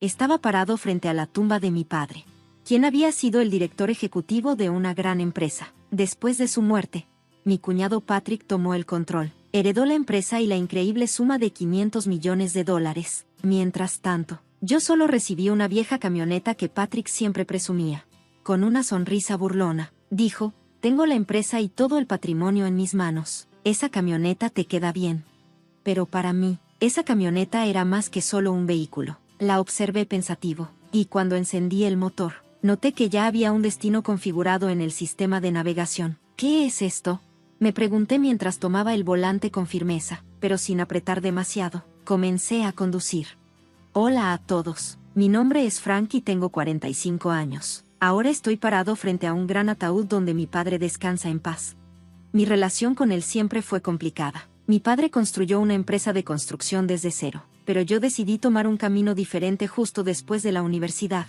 estaba parado frente a la tumba de mi padre, quien había sido el director ejecutivo de una gran empresa. Después de su muerte, mi cuñado Patrick tomó el control, heredó la empresa y la increíble suma de $500 millones. Mientras tanto, yo solo recibí una vieja camioneta que Patrick siempre presumía. Con una sonrisa burlona, dijo: tengo la empresa y todo el patrimonio en mis manos. Esa camioneta te queda bien. Pero para mí, esa camioneta era más que solo un vehículo. La observé pensativo, y cuando encendí el motor, noté que ya había un destino configurado en el sistema de navegación. ¿Qué es esto?, me pregunté mientras tomaba el volante con firmeza, pero sin apretar demasiado. Comencé a conducir. Hola a todos, mi nombre es Frank y tengo 45 años. Ahora estoy parado frente a un gran ataúd donde mi padre descansa en paz. Mi relación con él siempre fue complicada. Mi padre construyó una empresa de construcción desde cero, pero yo decidí tomar un camino diferente justo después de la universidad.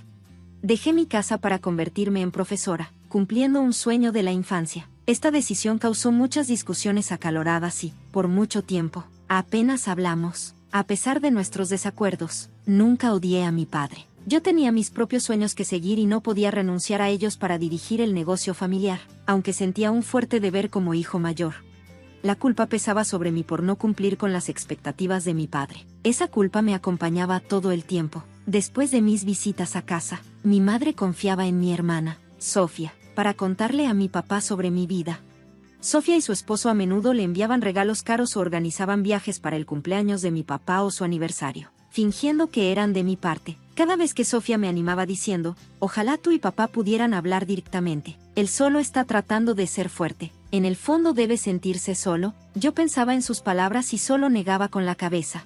Dejé mi casa para convertirme en profesora, cumpliendo un sueño de la infancia. Esta decisión causó muchas discusiones acaloradas y, por mucho tiempo, apenas hablamos. A pesar de nuestros desacuerdos, nunca odié a mi padre. Yo tenía mis propios sueños que seguir y no podía renunciar a ellos para dirigir el negocio familiar, aunque sentía un fuerte deber como hijo mayor. La culpa pesaba sobre mí por no cumplir con las expectativas de mi padre. Esa culpa me acompañaba todo el tiempo. Después de mis visitas a casa, mi madre confiaba en mi hermana, Sofía, para contarle a mi papá sobre mi vida. Sofía y su esposo a menudo le enviaban regalos caros o organizaban viajes para el cumpleaños de mi papá o su aniversario, fingiendo que eran de mi parte. Cada vez que Sofía me animaba diciendo: ojalá tú y papá pudieran hablar directamente. Él solo está tratando de ser fuerte. En el fondo debe sentirse solo. Yo pensaba en sus palabras y solo negaba con la cabeza.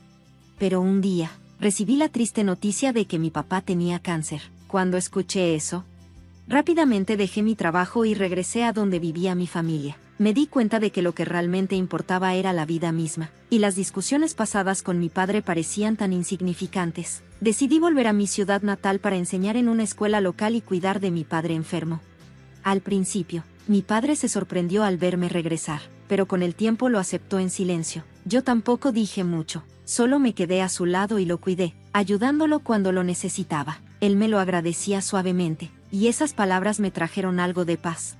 Pero un día, recibí la triste noticia de que mi papá tenía cáncer. Cuando escuché eso, rápidamente dejé mi trabajo y regresé a donde vivía mi familia. Me di cuenta de que lo que realmente importaba era la vida misma, y las discusiones pasadas con mi padre parecían tan insignificantes. Decidí volver a mi ciudad natal para enseñar en una escuela local y cuidar de mi padre enfermo. Al principio, mi padre se sorprendió al verme regresar, pero con el tiempo lo aceptó en silencio. Yo tampoco dije mucho, solo me quedé a su lado y lo cuidé, ayudándolo cuando lo necesitaba. Él me lo agradecía suavemente, y esas palabras me trajeron algo de paz.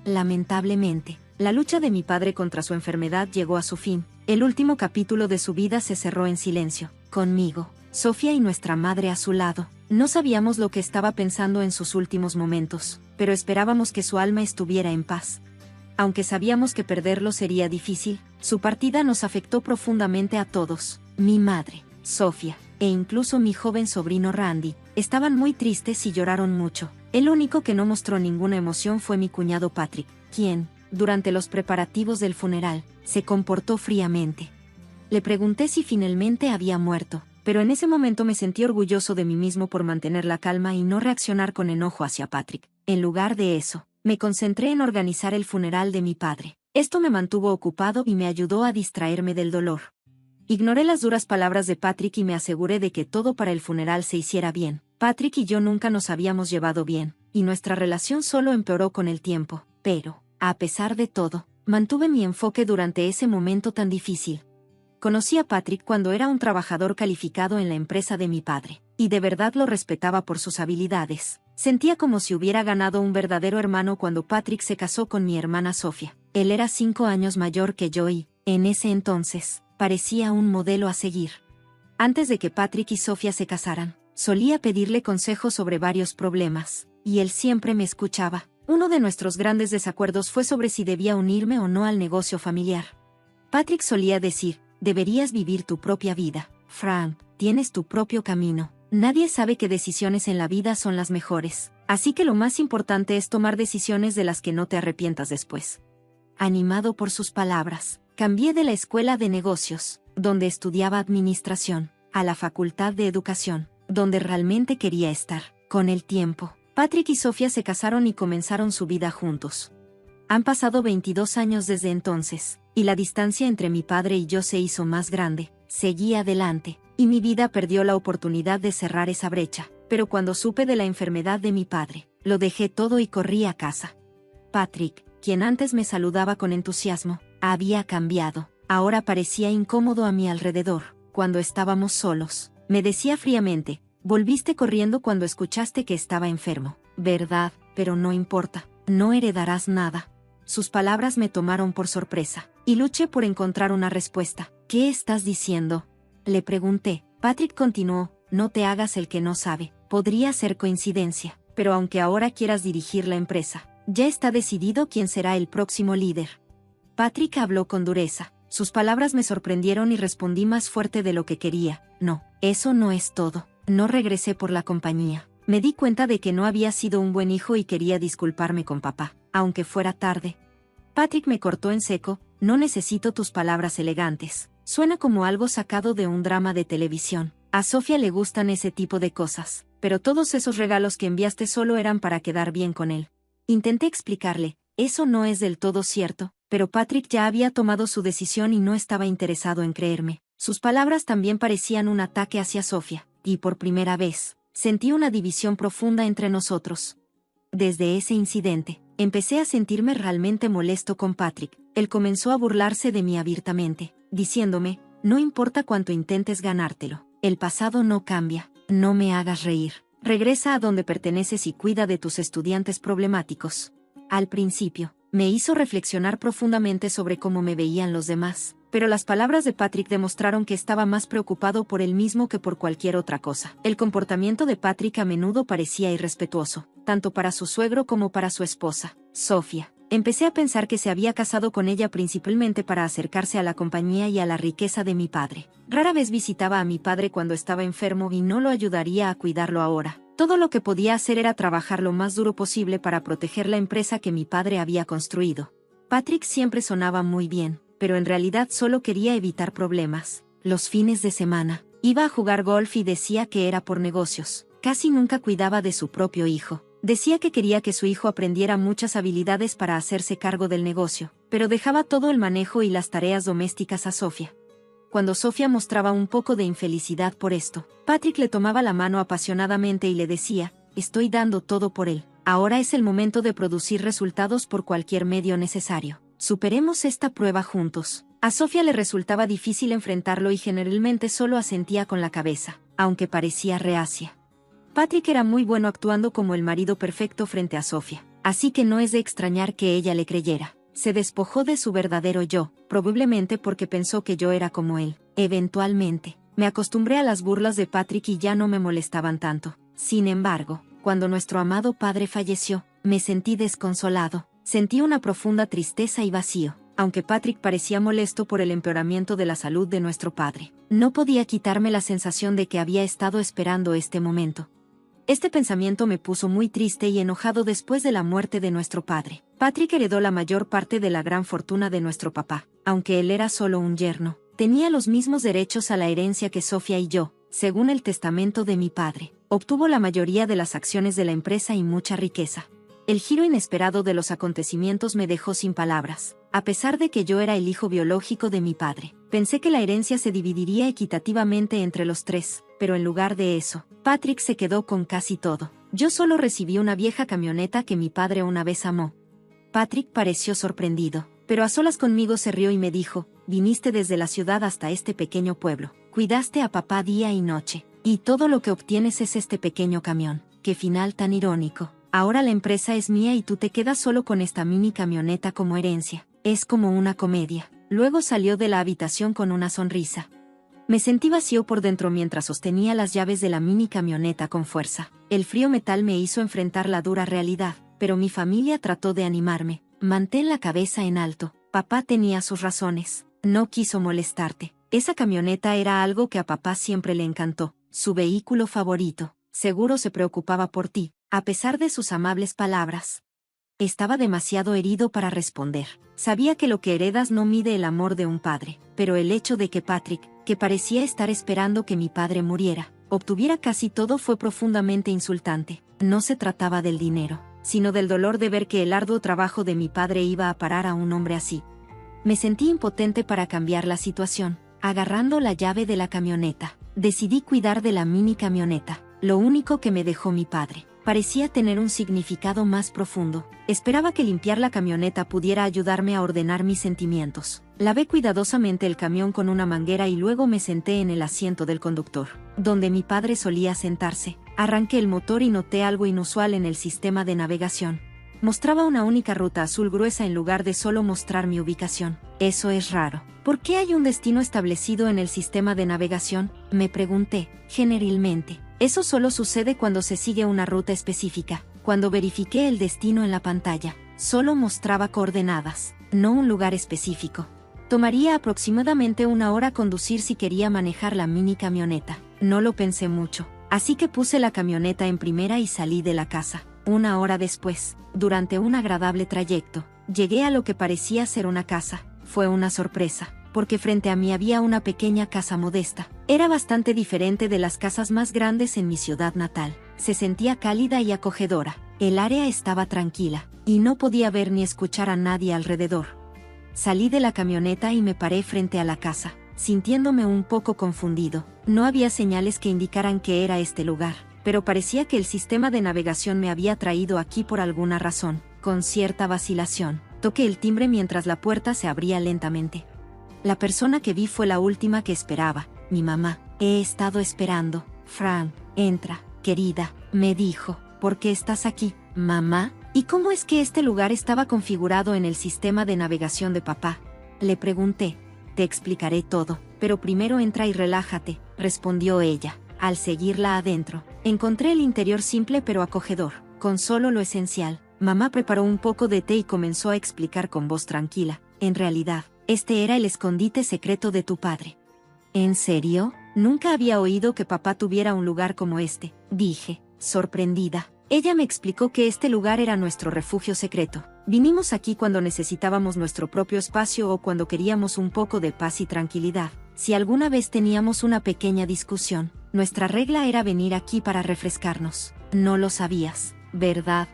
Lamentablemente, la lucha de mi padre contra su enfermedad llegó a su fin. El último capítulo de su vida se cerró en silencio, conmigo, Sofía y nuestra madre a su lado. No sabíamos lo que estaba pensando en sus últimos momentos, pero esperábamos que su alma estuviera en paz. Aunque sabíamos que perderlo sería difícil, su partida nos afectó profundamente a todos. Mi madre, Sofía, e incluso mi joven sobrino Randy, estaban muy tristes y lloraron mucho. El único que no mostró ninguna emoción fue mi cuñado Patrick, quien, durante los preparativos del funeral, se comportó fríamente. Le pregunté si finalmente había muerto, pero en ese momento me sentí orgulloso de mí mismo por mantener la calma y no reaccionar con enojo hacia Patrick. En lugar de eso, me concentré en organizar el funeral de mi padre. Esto me mantuvo ocupado y me ayudó a distraerme del dolor. Ignoré las duras palabras de Patrick y me aseguré de que todo para el funeral se hiciera bien. Patrick y yo nunca nos habíamos llevado bien, y nuestra relación solo empeoró con el tiempo. Pero, a pesar de todo, mantuve mi enfoque durante ese momento tan difícil. Conocí a Patrick cuando era un trabajador calificado en la empresa de mi padre, y de verdad lo respetaba por sus habilidades. Sentía como si hubiera ganado un verdadero hermano cuando Patrick se casó con mi hermana Sofía. Él era 5 años mayor que yo y, en ese entonces, parecía un modelo a seguir. Antes de que Patrick y Sofía se casaran, solía pedirle consejos sobre varios problemas, y él siempre me escuchaba. Uno de nuestros grandes desacuerdos fue sobre si debía unirme o no al negocio familiar. Patrick solía decir: deberías vivir tu propia vida, Frank, tienes tu propio camino. Nadie sabe qué decisiones en la vida son las mejores, así que lo más importante es tomar decisiones de las que no te arrepientas después. Animado por sus palabras, cambié de la escuela de negocios, donde estudiaba administración, a la facultad de educación, donde realmente quería estar. Con el tiempo, Patrick y Sofía se casaron y comenzaron su vida juntos. Han pasado 22 años desde entonces, y la distancia entre mi padre y yo se hizo más grande. Seguí adelante, y mi vida perdió la oportunidad de cerrar esa brecha, pero cuando supe de la enfermedad de mi padre, lo dejé todo y corrí a casa. Patrick, quien antes me saludaba con entusiasmo, había cambiado. Ahora parecía incómodo a mi alrededor. Cuando estábamos solos, me decía fríamente: Volviste corriendo cuando escuchaste que estaba enfermo. ¿Verdad? Pero no importa. No heredarás nada. Sus palabras me tomaron por sorpresa, y luché por encontrar una respuesta. ¿Qué estás diciendo?, le pregunté. Patrick continuó, no te hagas el que no sabe. Podría ser coincidencia, pero aunque ahora quieras dirigir la empresa, ya está decidido quién será el próximo líder. Patrick habló con dureza. Sus palabras me sorprendieron y respondí más fuerte de lo que quería. No, eso no es todo. No regresé por la compañía. Me di cuenta de que no había sido un buen hijo y quería disculparme con papá, aunque fuera tarde. Patrick me cortó en seco, no necesito tus palabras elegantes. Suena como algo sacado de un drama de televisión. A Sofía le gustan ese tipo de cosas, pero todos esos regalos que enviaste solo eran para quedar bien con él. Intenté explicarle, eso no es del todo cierto, pero Patrick ya había tomado su decisión y no estaba interesado en creerme. Sus palabras también parecían un ataque hacia Sofía, y por primera vez, sentí una división profunda entre nosotros. Desde ese incidente, empecé a sentirme realmente molesto con Patrick. Él comenzó a burlarse de mí abiertamente, diciéndome, no importa cuánto intentes ganártelo, el pasado no cambia, no me hagas reír. Regresa a donde perteneces y cuida de tus estudiantes problemáticos. Al principio, me hizo reflexionar profundamente sobre cómo me veían los demás, pero las palabras de Patrick demostraron que estaba más preocupado por él mismo que por cualquier otra cosa. El comportamiento de Patrick a menudo parecía irrespetuoso, tanto para su suegro como para su esposa, Sofía. Empecé a pensar que se había casado con ella principalmente para acercarse a la compañía y a la riqueza de mi padre. Rara vez visitaba a mi padre cuando estaba enfermo y no lo ayudaría a cuidarlo ahora. Todo lo que podía hacer era trabajar lo más duro posible para proteger la empresa que mi padre había construido. Patrick siempre sonaba muy bien, pero en realidad solo quería evitar problemas. Los fines de semana, iba a jugar golf y decía que era por negocios. Casi nunca cuidaba de su propio hijo. Decía que quería que su hijo aprendiera muchas habilidades para hacerse cargo del negocio, pero dejaba todo el manejo y las tareas domésticas a Sofía. Cuando Sofía mostraba un poco de infelicidad por esto, Patrick le tomaba la mano apasionadamente y le decía, estoy dando todo por él. Ahora es el momento de producir resultados por cualquier medio necesario. Superemos esta prueba juntos. A Sofía le resultaba difícil enfrentarlo y generalmente solo asentía con la cabeza, aunque parecía reacia. Patrick era muy bueno actuando como el marido perfecto frente a Sofía, así que no es de extrañar que ella le creyera. Se despojó de su verdadero yo, probablemente porque pensó que yo era como él. Eventualmente, me acostumbré a las burlas de Patrick y ya no me molestaban tanto. Sin embargo, cuando nuestro amado padre falleció, me sentí desconsolado. Sentí una profunda tristeza y vacío. Aunque Patrick parecía molesto por el empeoramiento de la salud de nuestro padre, no podía quitarme la sensación de que había estado esperando este momento. Este pensamiento me puso muy triste y enojado después de la muerte de nuestro padre. Patrick heredó la mayor parte de la gran fortuna de nuestro papá, aunque él era solo un yerno. Tenía los mismos derechos a la herencia que Sofía y yo, según el testamento de mi padre. Obtuvo la mayoría de las acciones de la empresa y mucha riqueza. El giro inesperado de los acontecimientos me dejó sin palabras. A pesar de que yo era el hijo biológico de mi padre, pensé que la herencia se dividiría equitativamente entre los tres, pero en lugar de eso, Patrick se quedó con casi todo. Yo solo recibí una vieja camioneta que mi padre una vez amó. Patrick pareció sorprendido, pero a solas conmigo se rió y me dijo, viniste desde la ciudad hasta este pequeño pueblo, cuidaste a papá día y noche, y todo lo que obtienes es este pequeño camión. Qué final tan irónico. Ahora la empresa es mía y tú te quedas solo con esta mini camioneta como herencia. Es como una comedia. Luego salió de la habitación con una sonrisa. Me sentí vacío por dentro mientras sostenía las llaves de la mini camioneta con fuerza. El frío metal me hizo enfrentar la dura realidad, pero mi familia trató de animarme. Mantén la cabeza en alto. Papá tenía sus razones. No quiso molestarte. Esa camioneta era algo que a papá siempre le encantó. Su vehículo favorito. Seguro se preocupaba por ti, a pesar de sus amables palabras. Estaba demasiado herido para responder. Sabía que lo que heredas no mide el amor de un padre, pero el hecho de que Patrick, que parecía estar esperando que mi padre muriera, obtuviera casi todo fue profundamente insultante. No se trataba del dinero, sino del dolor de ver que el arduo trabajo de mi padre iba a parar a un hombre así. Me sentí impotente para cambiar la situación. Agarrando la llave de la camioneta, decidí cuidar de la mini camioneta, lo único que me dejó mi padre. parecía tener un significado más profundo. Esperaba que limpiar la camioneta pudiera ayudarme a ordenar mis sentimientos. Lavé cuidadosamente el camión con una manguera y luego me senté en el asiento del conductor, donde mi padre solía sentarse. Arranqué el motor y noté algo inusual en el sistema de navegación. Mostraba una única ruta azul gruesa en lugar de solo mostrar mi ubicación. Eso es raro. ¿Por qué hay un destino establecido en el sistema de navegación?, me pregunté. Generalmente, eso solo sucede cuando se sigue una ruta específica. Cuando verifiqué el destino en la pantalla, solo mostraba coordenadas, no un lugar específico. Tomaría aproximadamente 1 hora conducir si quería manejar la mini camioneta. No lo pensé mucho, así que puse la camioneta en primera y salí de la casa. 1 hora después, durante un agradable trayecto, llegué a lo que parecía ser una casa. Fue una sorpresa, porque frente a mí había una pequeña casa modesta. Era bastante diferente de las casas más grandes en mi ciudad natal. Se sentía cálida y acogedora. El área estaba tranquila, y no podía ver ni escuchar a nadie alrededor. Salí de la camioneta y me paré frente a la casa, sintiéndome un poco confundido. No había señales que indicaran que era este lugar, pero parecía que el sistema de navegación me había traído aquí por alguna razón. Con cierta vacilación, toqué el timbre mientras la puerta se abría lentamente. La persona que vi fue la última que esperaba, mi mamá. He estado esperando. Fran, entra, querida, me dijo. ¿Por qué estás aquí, mamá? ¿Y cómo es que este lugar estaba configurado en el sistema de navegación de papá?, le pregunté. Te explicaré todo, pero primero entra y relájate, respondió ella. Al seguirla adentro, encontré el interior simple pero acogedor, con solo lo esencial. Mamá preparó un poco de té y comenzó a explicar con voz tranquila. En realidad, este era el escondite secreto de tu padre. ¿En serio? Nunca había oído que papá tuviera un lugar como este, dije, sorprendida. Ella me explicó que este lugar era nuestro refugio secreto. Vinimos aquí cuando necesitábamos nuestro propio espacio o cuando queríamos un poco de paz y tranquilidad. Si alguna vez teníamos una pequeña discusión, nuestra regla era venir aquí para refrescarnos. No lo sabías, ¿verdad?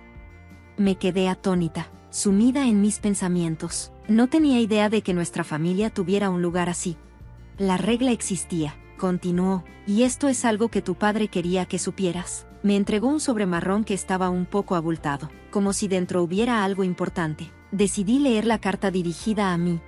Me quedé atónita, sumida en mis pensamientos. No tenía idea de que nuestra familia tuviera un lugar así. La regla existía, continuó, y esto es algo que tu padre quería que supieras. Me entregó un sobre marrón que estaba un poco abultado, como si dentro hubiera algo importante. Decidí leer la carta dirigida a mí.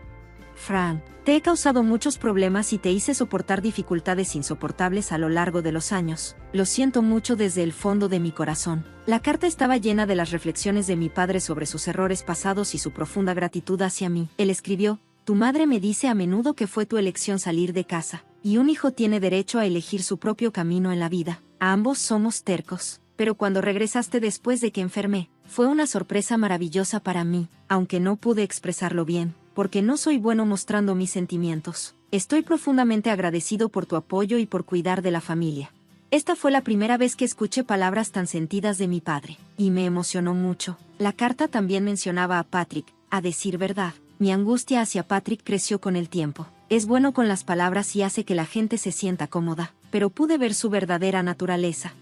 Fran, te he causado muchos problemas y te hice soportar dificultades insoportables a lo largo de los años. Lo siento mucho desde el fondo de mi corazón. La carta estaba llena de las reflexiones de mi padre sobre sus errores pasados y su profunda gratitud hacia mí. Él escribió: tu madre me dice a menudo que fue tu elección salir de casa, y un hijo tiene derecho a elegir su propio camino en la vida. Ambos somos tercos, pero cuando regresaste después de que enfermé, fue una sorpresa maravillosa para mí, aunque no pude expresarlo bien, porque no soy bueno mostrando mis sentimientos. Estoy profundamente agradecido por tu apoyo y por cuidar de la familia. Esta fue la primera vez que escuché palabras tan sentidas de mi padre, y me emocionó mucho. La carta también mencionaba a Patrick. A decir verdad, mi angustia hacia Patrick creció con el tiempo. Es bueno con las palabras y hace que la gente se sienta cómoda, pero pude ver su verdadera naturaleza.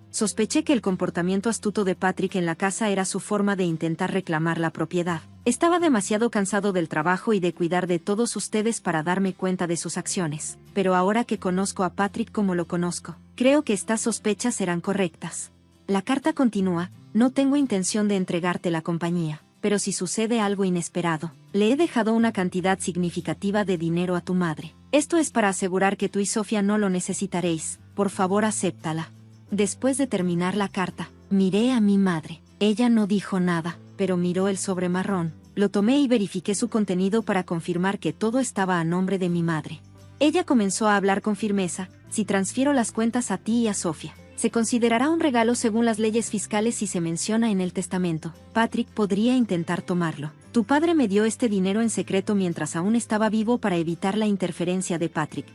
Sospeché que el comportamiento astuto de Patrick en la casa era su forma de intentar reclamar la propiedad. Estaba demasiado cansado del trabajo y de cuidar de todos ustedes para darme cuenta de sus acciones. Pero ahora que conozco a Patrick como lo conozco, creo que estas sospechas eran correctas. La carta continúa: no tengo intención de entregarte la compañía, pero si sucede algo inesperado, le he dejado una cantidad significativa de dinero a tu madre. Esto es para asegurar que tú y Sofía no lo necesitaréis. Por favor, acéptala. Después de terminar la carta, miré a mi madre. Ella no dijo nada, pero miró el sobre marrón. Lo tomé y verifiqué su contenido para confirmar que todo estaba a nombre de mi madre. Ella comenzó a hablar con firmeza: si transfiero las cuentas a ti y a Sofía, se considerará un regalo según las leyes fiscales si se menciona en el testamento. Patrick podría intentar tomarlo. Tu padre me dio este dinero en secreto mientras aún estaba vivo para evitar la interferencia de Patrick.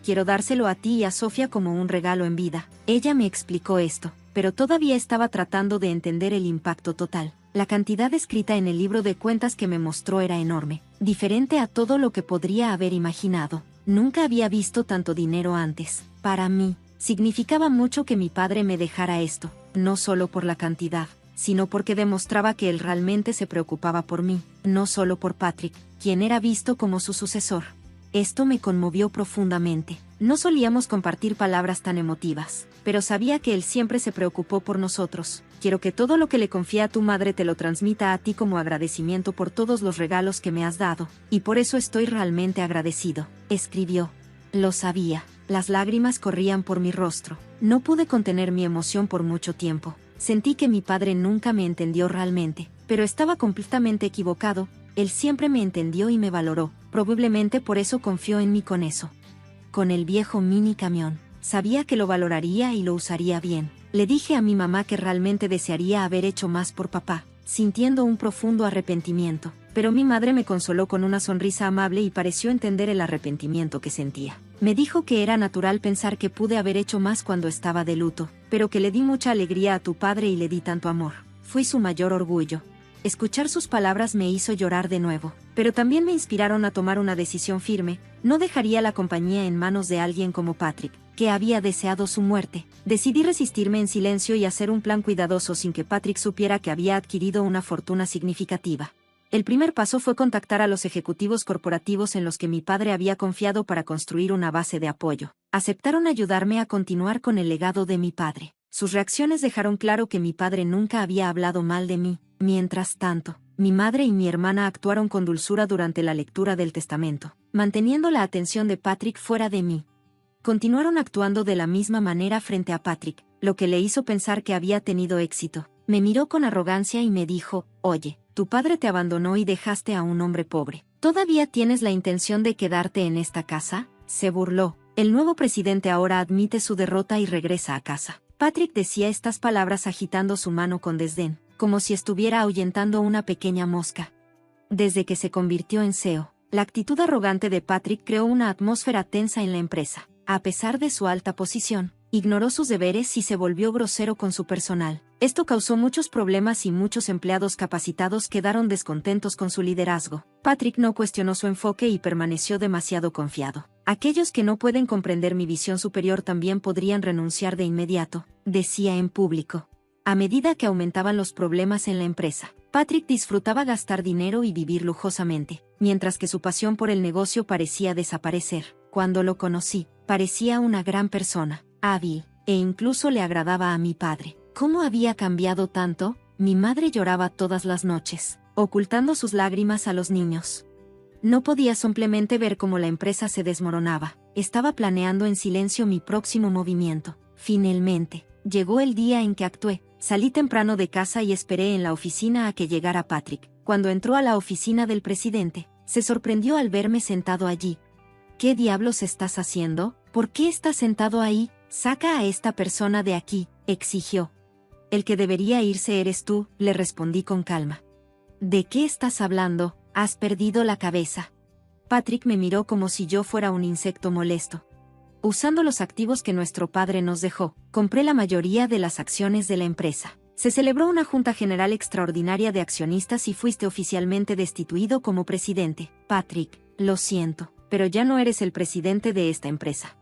Quiero dárselo a ti y a Sofía como un regalo en vida. Ella me explicó esto, pero todavía estaba tratando de entender el impacto total. La cantidad escrita en el libro de cuentas que me mostró era enorme, diferente a todo lo que podría haber imaginado. Nunca había visto tanto dinero antes. Para mí, significaba mucho que mi padre me dejara esto, no solo por la cantidad, sino porque demostraba que él realmente se preocupaba por mí, no solo por Patrick, quien era visto como su sucesor. Esto me conmovió profundamente. No solíamos compartir palabras tan emotivas, pero sabía que él siempre se preocupó por nosotros. Quiero que todo lo que le confié a tu madre te lo transmita a ti como agradecimiento por todos los regalos que me has dado, y por eso estoy realmente agradecido, escribió. Lo sabía. Las lágrimas corrían por mi rostro. No pude contener mi emoción por mucho tiempo. Sentí que mi padre nunca me entendió realmente, pero estaba completamente equivocado. Él siempre me entendió y me valoró. Probablemente por eso confió en mí con eso. Con el viejo mini camión. Sabía que lo valoraría y lo usaría bien. Le dije a mi mamá que realmente desearía haber hecho más por papá, sintiendo un profundo arrepentimiento. Pero mi madre me consoló con una sonrisa amable y pareció entender el arrepentimiento que sentía. Me dijo que era natural pensar que pude haber hecho más cuando estaba de luto, pero que le di mucha alegría a tu padre y le di tanto amor. Fui su mayor orgullo. Escuchar sus palabras me hizo llorar de nuevo, pero también me inspiraron a tomar una decisión firme. No dejaría la compañía en manos de alguien como Patrick, que había deseado su muerte. Decidí resistirme en silencio y hacer un plan cuidadoso sin que Patrick supiera que había adquirido una fortuna significativa. El primer paso fue contactar a los ejecutivos corporativos en los que mi padre había confiado para construir una base de apoyo. Aceptaron ayudarme a continuar con el legado de mi padre. Sus reacciones dejaron claro que mi padre nunca había hablado mal de mí. Mientras tanto, mi madre y mi hermana actuaron con dulzura durante la lectura del testamento, manteniendo la atención de Patrick fuera de mí. Continuaron actuando de la misma manera frente a Patrick, lo que le hizo pensar que había tenido éxito. Me miró con arrogancia y me dijo, «Oye, tu padre te abandonó y dejaste a un hombre pobre. ¿Todavía tienes la intención de quedarte en esta casa?», se burló. El nuevo presidente ahora admite su derrota y regresa a casa. Patrick decía estas palabras agitando su mano con desdén, como si estuviera ahuyentando una pequeña mosca. Desde que se convirtió en CEO, la actitud arrogante de Patrick creó una atmósfera tensa en la empresa. A pesar de su alta posición, ignoró sus deberes y se volvió grosero con su personal. Esto causó muchos problemas y muchos empleados capacitados quedaron descontentos con su liderazgo. Patrick no cuestionó su enfoque y permaneció demasiado confiado. «Aquellos que no pueden comprender mi visión superior también podrían renunciar de inmediato», decía en público. A medida que aumentaban los problemas en la empresa, Patrick disfrutaba gastar dinero y vivir lujosamente, mientras que su pasión por el negocio parecía desaparecer. Cuando lo conocí, parecía una gran persona, hábil, e incluso le agradaba a mi padre. ¿Cómo había cambiado tanto? Mi madre lloraba todas las noches, ocultando sus lágrimas a los niños. No podía simplemente ver cómo la empresa se desmoronaba. Estaba planeando en silencio mi próximo movimiento. Finalmente, llegó el día en que actué. Salí temprano de casa y esperé en la oficina a que llegara Patrick. Cuando entró a la oficina del presidente, se sorprendió al verme sentado allí. «¿Qué diablos estás haciendo? ¿Por qué estás sentado ahí? Saca a esta persona de aquí», exigió. «El que debería irse eres tú», le respondí con calma. «¿De qué estás hablando? ¿Has perdido la cabeza?». Patrick me miró como si yo fuera un insecto molesto. «Usando los activos que nuestro padre nos dejó, compré la mayoría de las acciones de la empresa. Se celebró una junta general extraordinaria de accionistas y fuiste oficialmente destituido como presidente». «Patrick, lo siento, pero ya no eres el presidente de esta empresa».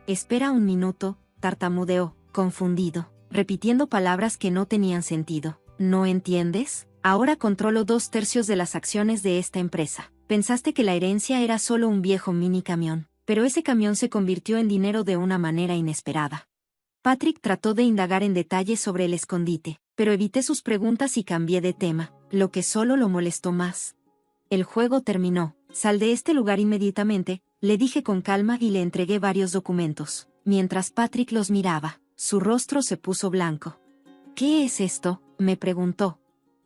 «Espera un minuto», tartamudeó, confundido, repitiendo palabras que no tenían sentido. «¿No entiendes? Ahora controlo 2/3 de las acciones de esta empresa. Pensaste que la herencia era solo un viejo mini camión, pero ese camión se convirtió en dinero de una manera inesperada». Patrick trató de indagar en detalle sobre el escondite, pero evité sus preguntas y cambié de tema, lo que solo lo molestó más. «El juego terminó. Sal de este lugar inmediatamente», le dije con calma y le entregué varios documentos. Mientras Patrick los miraba, su rostro se puso blanco. «¿Qué es esto?», me preguntó.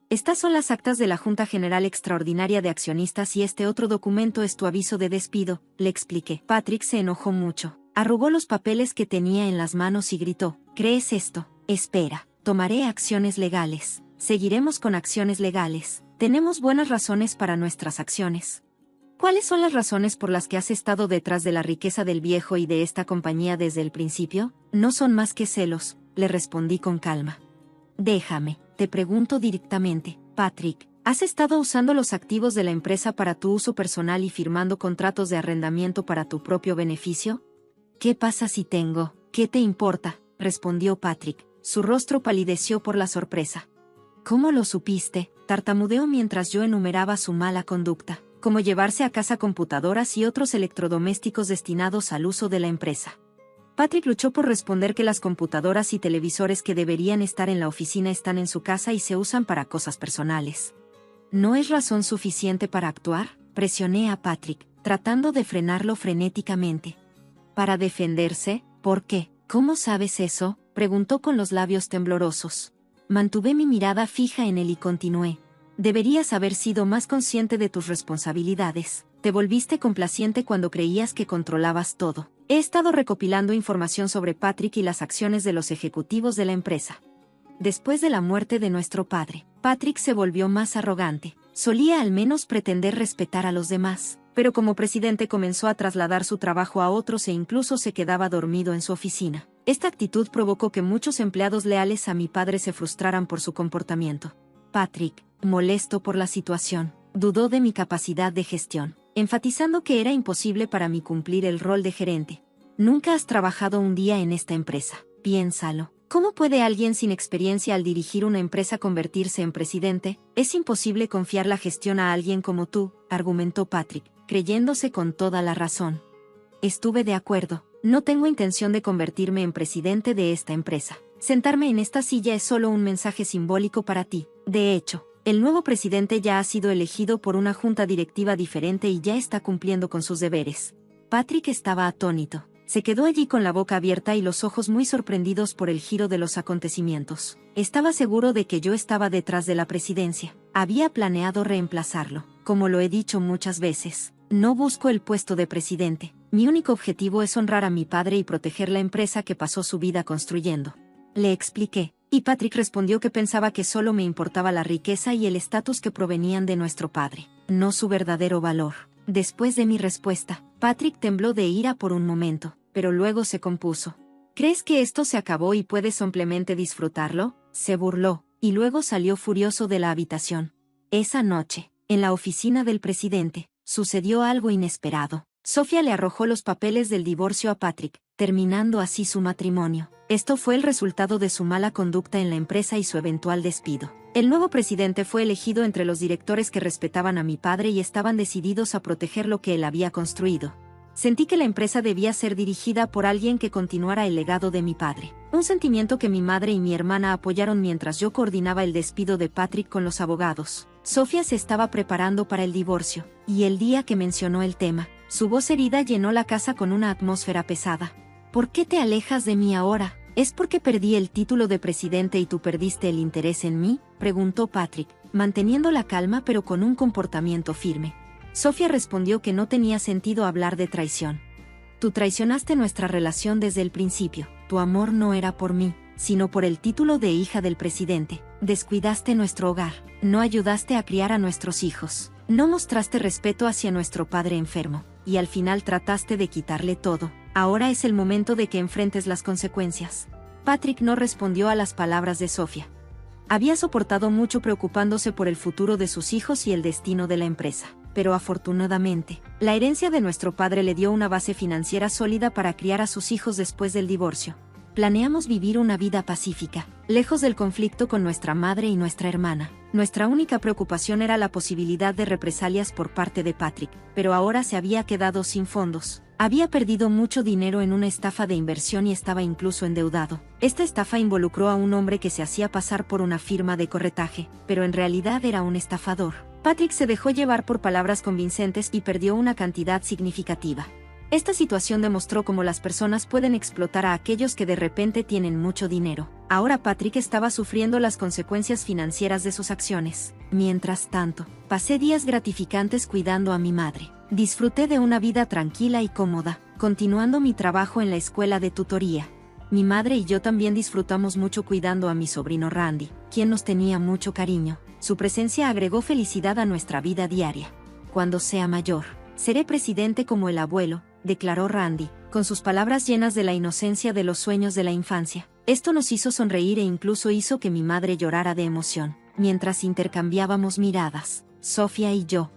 «Estas son las actas de la Junta General Extraordinaria de Accionistas y este otro documento es tu aviso de despido», le expliqué. Patrick se enojó mucho. Arrugó los papeles que tenía en las manos y gritó: «¿Crees esto? Espera, tomaré acciones legales. Seguiremos con acciones legales. Tenemos buenas razones para nuestras acciones». «¿Cuáles son las razones por las que has estado detrás de la riqueza del viejo y de esta compañía desde el principio?». «No son más que celos», le respondí con calma. «Déjame, te pregunto directamente, Patrick, ¿has estado usando los activos de la empresa para tu uso personal y firmando contratos de arrendamiento para tu propio beneficio?». «¿Qué pasa si tengo? ¿Qué te importa?», respondió Patrick. Su rostro palideció por la sorpresa. «¿Cómo lo supiste?», tartamudeó mientras yo enumeraba su mala conducta. como llevarse a casa computadoras y otros electrodomésticos destinados al uso de la empresa. Patrick luchó por responder que las computadoras y televisores que deberían estar en la oficina están en su casa y se usan para cosas personales. ¿No es razón suficiente para actuar? Presioné a Patrick, tratando de frenarlo frenéticamente. Para defenderse, ¿por qué? ¿Cómo sabes eso?, preguntó con los labios temblorosos. Mantuve mi mirada fija en él y continué. Deberías haber sido más consciente de tus responsabilidades. Te volviste complaciente cuando creías que controlabas todo. He estado recopilando información sobre Patrick y las acciones de los ejecutivos de la empresa. Después de la muerte de nuestro padre, Patrick se volvió más arrogante. Solía al menos pretender respetar a los demás, pero como presidente comenzó a trasladar su trabajo a otros e incluso se quedaba dormido en su oficina. Esta actitud provocó que muchos empleados leales a mi padre se frustraran por su comportamiento. Patrick, molesto por la situación, dudó de mi capacidad de gestión, enfatizando que era imposible para mí cumplir el rol de gerente. Nunca has trabajado un día en esta empresa, piénsalo. ¿Cómo puede alguien sin experiencia al dirigir una empresa convertirse en presidente? Es imposible confiar la gestión a alguien como tú, argumentó Patrick, creyéndose con toda la razón. Estuve de acuerdo. No tengo intención de convertirme en presidente de esta empresa. Sentarme en esta silla es solo un mensaje simbólico para ti. De hecho, el nuevo presidente ya ha sido elegido por una junta directiva diferente y ya está cumpliendo con sus deberes. Patrick estaba atónito. Se quedó allí con la boca abierta y los ojos muy sorprendidos por el giro de los acontecimientos. Estaba seguro de que yo estaba detrás de la presidencia. Había planeado reemplazarlo. Como lo he dicho muchas veces, no busco el puesto de presidente. Mi único objetivo es honrar a mi padre y proteger la empresa que pasó su vida construyendo. Le expliqué, y Patrick respondió que pensaba que solo me importaba la riqueza y el estatus que provenían de nuestro padre, no su verdadero valor. Después de mi respuesta, Patrick tembló de ira por un momento, pero luego se compuso. ¿Crees que esto se acabó y puedes simplemente disfrutarlo?, se burló, y luego salió furioso de la habitación. Esa noche, en la oficina del presidente, sucedió algo inesperado. Sofía le arrojó los papeles del divorcio a Patrick, terminando así su matrimonio. Esto fue el resultado de su mala conducta en la empresa y su eventual despido. El nuevo presidente fue elegido entre los directores que respetaban a mi padre y estaban decididos a proteger lo que él había construido. Sentí que la empresa debía ser dirigida por alguien que continuara el legado de mi padre. Un sentimiento que mi madre y mi hermana apoyaron mientras yo coordinaba el despido de Patrick con los abogados. Sofía se estaba preparando para el divorcio, y el día que mencionó el tema, su voz herida llenó la casa con una atmósfera pesada. ¿Por qué te alejas de mí ahora? ¿Es porque perdí el título de presidente y tú perdiste el interés en mí?, preguntó Patrick, manteniendo la calma pero con un comportamiento firme. Sofía respondió que no tenía sentido hablar de traición. Tú traicionaste nuestra relación desde el principio. Tu amor no era por mí, sino por el título de hija del presidente. Descuidaste nuestro hogar, no ayudaste a criar a nuestros hijos, no mostraste respeto hacia nuestro padre enfermo, y al final trataste de quitarle todo. Ahora es el momento de que enfrentes las consecuencias. Patrick no respondió a las palabras de Sofía. Había soportado mucho preocupándose por el futuro de sus hijos y el destino de la empresa. Pero afortunadamente, la herencia de nuestro padre le dio una base financiera sólida para criar a sus hijos después del divorcio. Planeamos vivir una vida pacífica, lejos del conflicto con nuestra madre y nuestra hermana. Nuestra única preocupación era la posibilidad de represalias por parte de Patrick, pero ahora se había quedado sin fondos. Había perdido mucho dinero en una estafa de inversión y estaba incluso endeudado. Esta estafa involucró a un hombre que se hacía pasar por una firma de corretaje, pero en realidad era un estafador. Patrick se dejó llevar por palabras convincentes y perdió una cantidad significativa. Esta situación demostró cómo las personas pueden explotar a aquellos que de repente tienen mucho dinero. Ahora Patrick estaba sufriendo las consecuencias financieras de sus acciones. Mientras tanto, pasé días gratificantes cuidando a mi madre. Disfruté de una vida tranquila y cómoda, continuando mi trabajo en la escuela de tutoría. Mi madre y yo también disfrutamos mucho cuidando a mi sobrino Randy, quien nos tenía mucho cariño. Su presencia agregó felicidad a nuestra vida diaria. Cuando sea mayor, seré presidente como el abuelo, declaró Randy, con sus palabras llenas de la inocencia de los sueños de la infancia. Esto nos hizo sonreír e incluso hizo que mi madre llorara de emoción, mientras intercambiábamos miradas, Sofía y yo.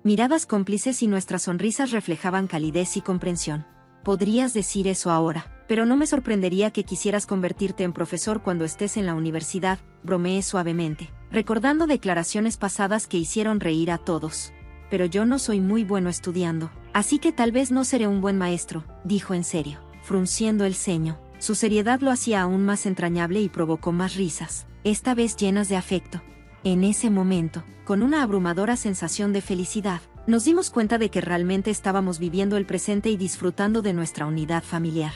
Miradas cómplices y nuestras sonrisas reflejaban calidez y comprensión. Podrías decir eso ahora, pero no me sorprendería que quisieras convertirte en profesor cuando estés en la universidad, bromeé suavemente, recordando declaraciones pasadas que hicieron reír a todos. pero yo no soy muy bueno estudiando, así que tal vez no seré un buen maestro, dijo en serio, frunciendo el ceño. Su seriedad lo hacía aún más entrañable y provocó más risas, esta vez llenas de afecto. En ese momento, con una abrumadora sensación de felicidad, nos dimos cuenta de que realmente estábamos viviendo el presente y disfrutando de nuestra unidad familiar.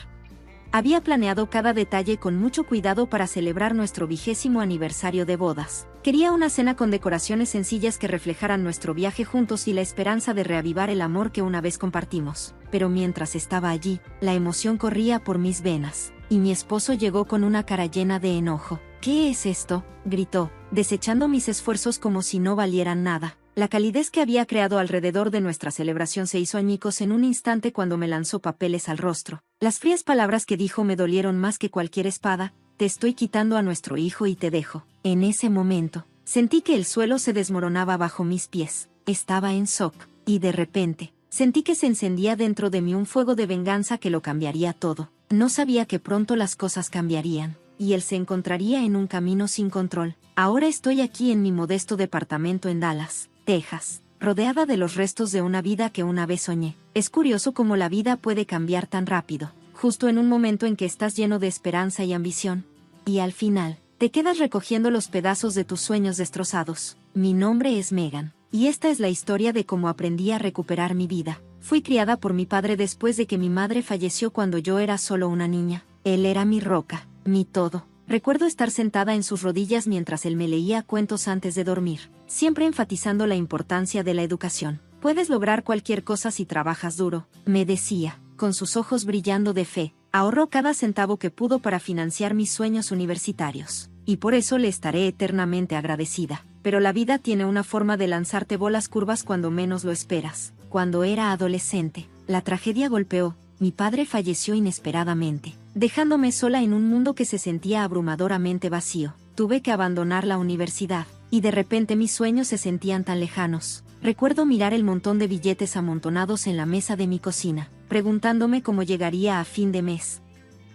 Había planeado cada detalle con mucho cuidado para celebrar nuestro 20º aniversario de bodas. Quería una cena con decoraciones sencillas que reflejaran nuestro viaje juntos y la esperanza de reavivar el amor que una vez compartimos. Pero mientras estaba allí, la emoción corría por mis venas, y mi esposo llegó con una cara llena de enojo. «¿Qué es esto?», gritó, desechando mis esfuerzos como si no valieran nada. La calidez que había creado alrededor de nuestra celebración se hizo añicos en un instante cuando me lanzó papeles al rostro. Las frías palabras que dijo me dolieron más que cualquier espada: «Te estoy quitando a nuestro hijo y te dejo». En ese momento, sentí que el suelo se desmoronaba bajo mis pies. Estaba en shock, y de repente, sentí que se encendía dentro de mí un fuego de venganza que lo cambiaría todo. No sabía que pronto las cosas cambiarían, y él se encontraría en un camino sin control. Ahora estoy aquí en mi modesto departamento en Dallas, Texas, rodeada de los restos de una vida que una vez soñé. Es curioso cómo la vida puede cambiar tan rápido, justo en un momento en que estás lleno de esperanza y ambición. Y al final, te quedas recogiendo los pedazos de tus sueños destrozados. Mi nombre es Megan, y esta es la historia de cómo aprendí a recuperar mi vida. Fui criada por mi padre después de que mi madre falleció cuando yo era solo una niña. Él era mi roca, mi todo. Recuerdo estar sentada en sus rodillas mientras él me leía cuentos antes de dormir, siempre enfatizando la importancia de la educación. «Puedes lograr cualquier cosa si trabajas duro», me decía, con sus ojos brillando de fe. Ahorró cada centavo que pudo para financiar mis sueños universitarios, y por eso le estaré eternamente agradecida. Pero la vida tiene una forma de lanzarte bolas curvas cuando menos lo esperas. Cuando era adolescente, la tragedia golpeó. Mi padre falleció inesperadamente, dejándome sola en un mundo que se sentía abrumadoramente vacío. Tuve que abandonar la universidad, y de repente mis sueños se sentían tan lejanos. Recuerdo mirar el montón de billetes amontonados en la mesa de mi cocina, preguntándome cómo llegaría a fin de mes.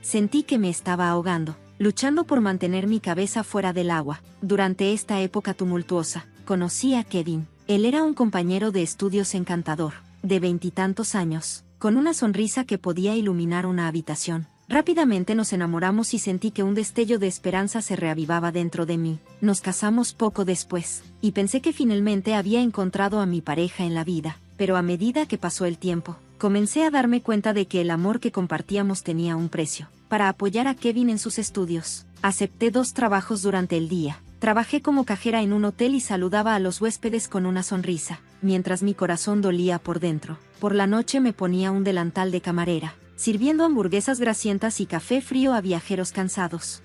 Sentí que me estaba ahogando, luchando por mantener mi cabeza fuera del agua. Durante esta época tumultuosa, conocí a Kevin. Él era un compañero de estudios encantador, de 20 y tantos años, con una sonrisa que podía iluminar una habitación. Rápidamente nos enamoramos y sentí que un destello de esperanza se reavivaba dentro de mí. Nos casamos poco después, y pensé que finalmente había encontrado a mi pareja en la vida. Pero a medida que pasó el tiempo, comencé a darme cuenta de que el amor que compartíamos tenía un precio. Para apoyar a Kevin en sus estudios, acepté 2 trabajos durante el día. Trabajé como cajera en un hotel y saludaba a los huéspedes con una sonrisa, mientras mi corazón dolía por dentro. Por la noche me ponía un delantal de camarera, sirviendo hamburguesas grasientas y café frío a viajeros cansados.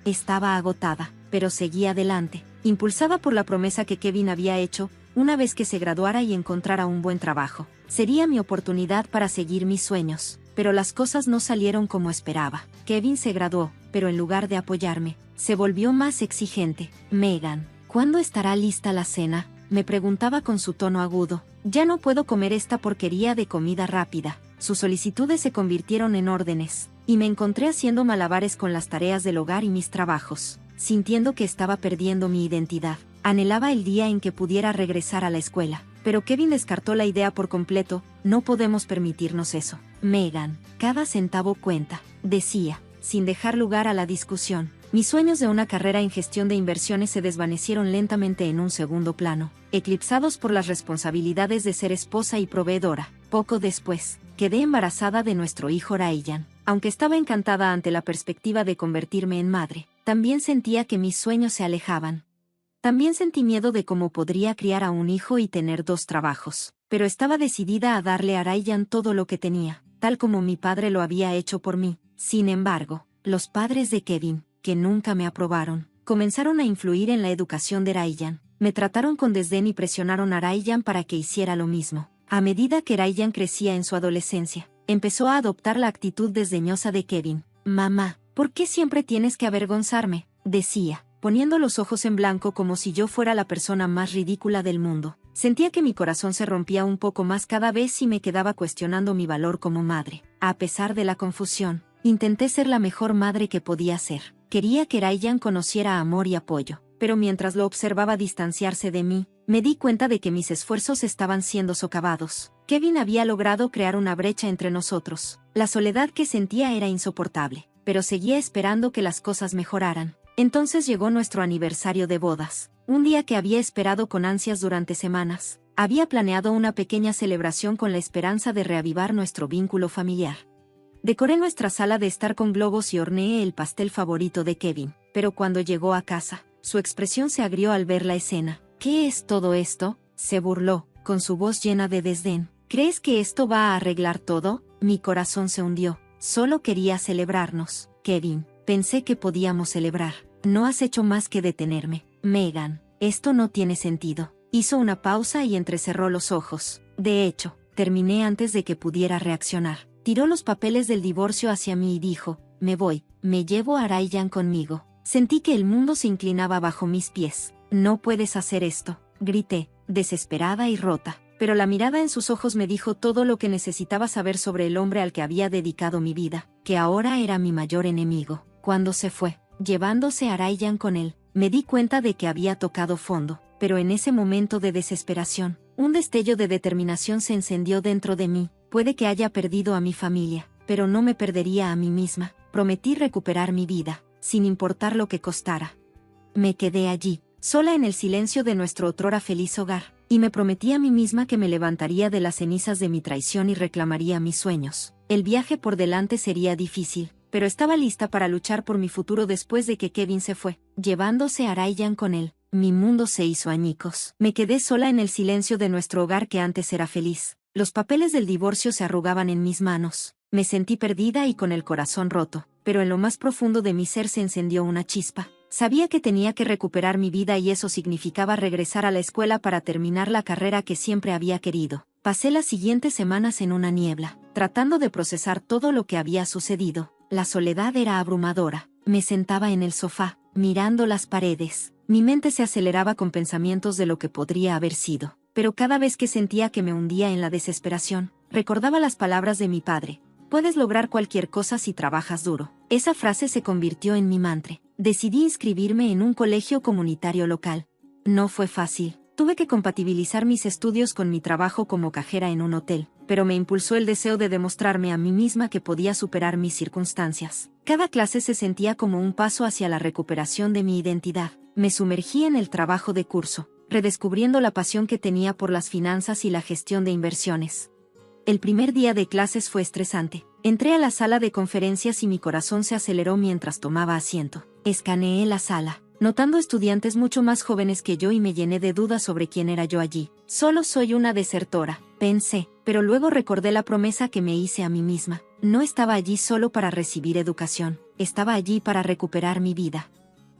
Estaba agotada, pero seguía adelante, impulsada por la promesa que Kevin había hecho. Una vez que se graduara y encontrara un buen trabajo, sería mi oportunidad para seguir mis sueños. Pero las cosas no salieron como esperaba. Kevin se graduó, pero en lugar de apoyarme, se volvió más exigente. «Megan, ¿cuándo estará lista la cena?», me preguntaba con su tono agudo. «Ya no puedo comer esta porquería de comida rápida». Sus solicitudes se convirtieron en órdenes, y me encontré haciendo malabares con las tareas del hogar y mis trabajos, sintiendo que estaba perdiendo mi identidad. Anhelaba el día en que pudiera regresar a la escuela, pero Kevin descartó la idea por completo. «No podemos permitirnos eso, Megan, cada centavo cuenta», decía, sin dejar lugar a la discusión. Mis sueños de una carrera en gestión de inversiones se desvanecieron lentamente en un segundo plano, eclipsados por las responsabilidades de ser esposa y proveedora. Poco después, quedé embarazada de nuestro hijo Ryan. Aunque estaba encantada ante la perspectiva de convertirme en madre, también sentía que mis sueños se alejaban. También sentí miedo de cómo podría criar a un hijo y tener 2 trabajos, pero estaba decidida a darle a Ryan todo lo que tenía, tal como mi padre lo había hecho por mí. Sin embargo, los padres de Kevin, que nunca me aprobaron, comenzaron a influir en la educación de Ryan. Me trataron con desdén y presionaron a Ryan para que hiciera lo mismo. A medida que Ryan crecía en su adolescencia, empezó a adoptar la actitud desdeñosa de Kevin. «Mamá, ¿por qué siempre tienes que avergonzarme?», decía, poniendo los ojos en blanco como si yo fuera la persona más ridícula del mundo. Sentía que mi corazón se rompía un poco más cada vez y me quedaba cuestionando mi valor como madre. A pesar de la confusión, intenté ser la mejor madre que podía ser. Quería que Ryan conociera amor y apoyo, pero mientras lo observaba distanciarse de mí, me di cuenta de que mis esfuerzos estaban siendo socavados. Kevin había logrado crear una brecha entre nosotros. La soledad que sentía era insoportable, pero seguía esperando que las cosas mejoraran. Entonces llegó nuestro aniversario de bodas, un día que había esperado con ansias durante semanas. Había planeado una pequeña celebración con la esperanza de reavivar nuestro vínculo familiar. Decoré nuestra sala de estar con globos y horneé el pastel favorito de Kevin, pero cuando llegó a casa, su expresión se agrió al ver la escena. ¿Qué es todo esto?, se burló, con su voz llena de desdén. ¿Crees que esto va a arreglar todo? Mi corazón se hundió. Solo quería celebrarnos, Kevin. Pensé que podíamos celebrar. No has hecho más que detenerme. Megan, esto no tiene sentido. Hizo una pausa y entrecerró los ojos. De hecho, terminé antes de que pudiera reaccionar. Tiró los papeles del divorcio hacia mí y dijo, me voy, me llevo a Ryan conmigo. Sentí que el mundo se inclinaba bajo mis pies. No puedes hacer esto, grité, desesperada y rota. Pero la mirada en sus ojos me dijo todo lo que necesitaba saber sobre el hombre al que había dedicado mi vida, que ahora era mi mayor enemigo. Cuando se fue, llevándose a Ryan con él, me di cuenta de que había tocado fondo, pero en ese momento de desesperación, un destello de determinación se encendió dentro de mí. Puede que haya perdido a mi familia, pero no me perdería a mí misma. Prometí recuperar mi vida, sin importar lo que costara. Me quedé allí, sola en el silencio de nuestro otrora feliz hogar, y me prometí a mí misma que me levantaría de las cenizas de mi traición y reclamaría mis sueños. El viaje por delante sería difícil, pero estaba lista para luchar por mi futuro después de que Kevin se fue, llevándose a Ryan con él. Mi mundo se hizo añicos. Me quedé sola en el silencio de nuestro hogar que antes era feliz. Los papeles del divorcio se arrugaban en mis manos. Me sentí perdida y con el corazón roto, pero en lo más profundo de mi ser se encendió una chispa. Sabía que tenía que recuperar mi vida y eso significaba regresar a la escuela para terminar la carrera que siempre había querido. Pasé las siguientes semanas en una niebla, tratando de procesar todo lo que había sucedido. La soledad era abrumadora. Me sentaba en el sofá, mirando las paredes. Mi mente se aceleraba con pensamientos de lo que podría haber sido. Pero cada vez que sentía que me hundía en la desesperación, recordaba las palabras de mi padre. Puedes lograr cualquier cosa si trabajas duro. Esa frase se convirtió en mi mantra. Decidí inscribirme en un colegio comunitario local. No fue fácil. Tuve que compatibilizar mis estudios con mi trabajo como cajera en un hotel, pero me impulsó el deseo de demostrarme a mí misma que podía superar mis circunstancias. Cada clase se sentía como un paso hacia la recuperación de mi identidad. Me sumergí en el trabajo de curso, redescubriendo la pasión que tenía por las finanzas y la gestión de inversiones. El primer día de clases fue estresante. Entré a la sala de conferencias y mi corazón se aceleró mientras tomaba asiento. Escaneé la sala, notando estudiantes mucho más jóvenes que yo y me llené de dudas sobre quién era yo allí. Solo soy una desertora, pensé, pero luego recordé la promesa que me hice a mí misma. No estaba allí solo para recibir educación, estaba allí para recuperar mi vida.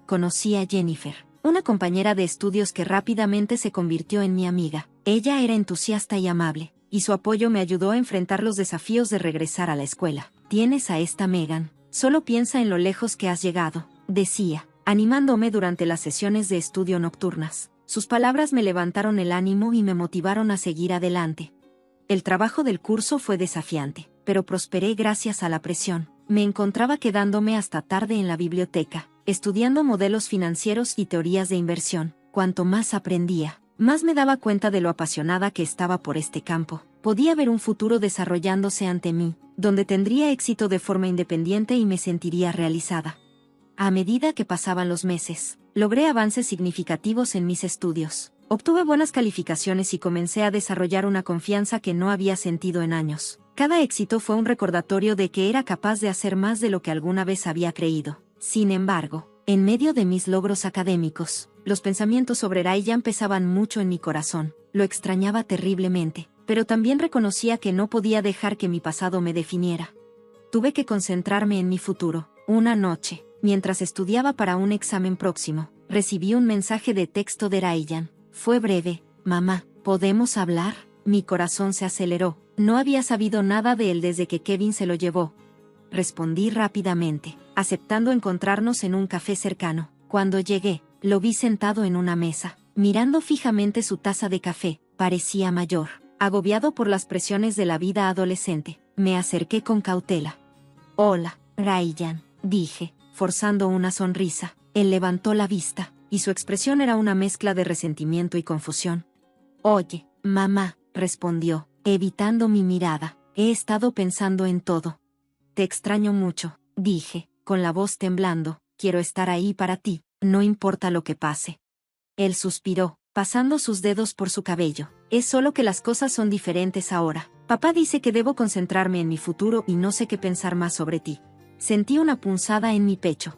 Conocí a Jennifer, una compañera de estudios que rápidamente se convirtió en mi amiga. Ella era entusiasta y amable, y su apoyo me ayudó a enfrentar los desafíos de regresar a la escuela. Tienes a esta Megan, solo piensa en lo lejos que has llegado, decía, animándome durante las sesiones de estudio nocturnas. Sus palabras me levantaron el ánimo y me motivaron a seguir adelante. El trabajo del curso fue desafiante, pero prosperé gracias a la presión. Me encontraba quedándome hasta tarde en la biblioteca, estudiando modelos financieros y teorías de inversión. Cuanto más aprendía, más me daba cuenta de lo apasionada que estaba por este campo. Podía ver un futuro desarrollándose ante mí, donde tendría éxito de forma independiente y me sentiría realizada. A medida que pasaban los meses, logré avances significativos en mis estudios. Obtuve buenas calificaciones y comencé a desarrollar una confianza que no había sentido en años. Cada éxito fue un recordatorio de que era capaz de hacer más de lo que alguna vez había creído. Sin embargo, en medio de mis logros académicos, los pensamientos sobre Ryan pesaban mucho en mi corazón. Lo extrañaba terriblemente, pero también reconocía que no podía dejar que mi pasado me definiera. Tuve que concentrarme en mi futuro. Una noche, mientras estudiaba para un examen próximo, recibí un mensaje de texto de Ryan. Fue breve. Mamá, ¿podemos hablar? Mi corazón se aceleró. No había sabido nada de él desde que Kevin se lo llevó. Respondí rápidamente, aceptando encontrarnos en un café cercano. Cuando llegué, lo vi sentado en una mesa, mirando fijamente su taza de café. Parecía mayor, agobiado por las presiones de la vida adolescente. Me acerqué con cautela. Hola, Ryan, dije, forzando una sonrisa. Él levantó la vista, y su expresión era una mezcla de resentimiento y confusión. Oye, mamá, respondió, evitando mi mirada, he estado pensando en todo. Te extraño mucho, dije, con la voz temblando, quiero estar ahí para ti, no importa lo que pase. Él suspiró, pasando sus dedos por su cabello. Es solo que las cosas son diferentes ahora. Papá dice que debo concentrarme en mi futuro y no sé qué pensar más sobre ti. Sentí una punzada en mi pecho.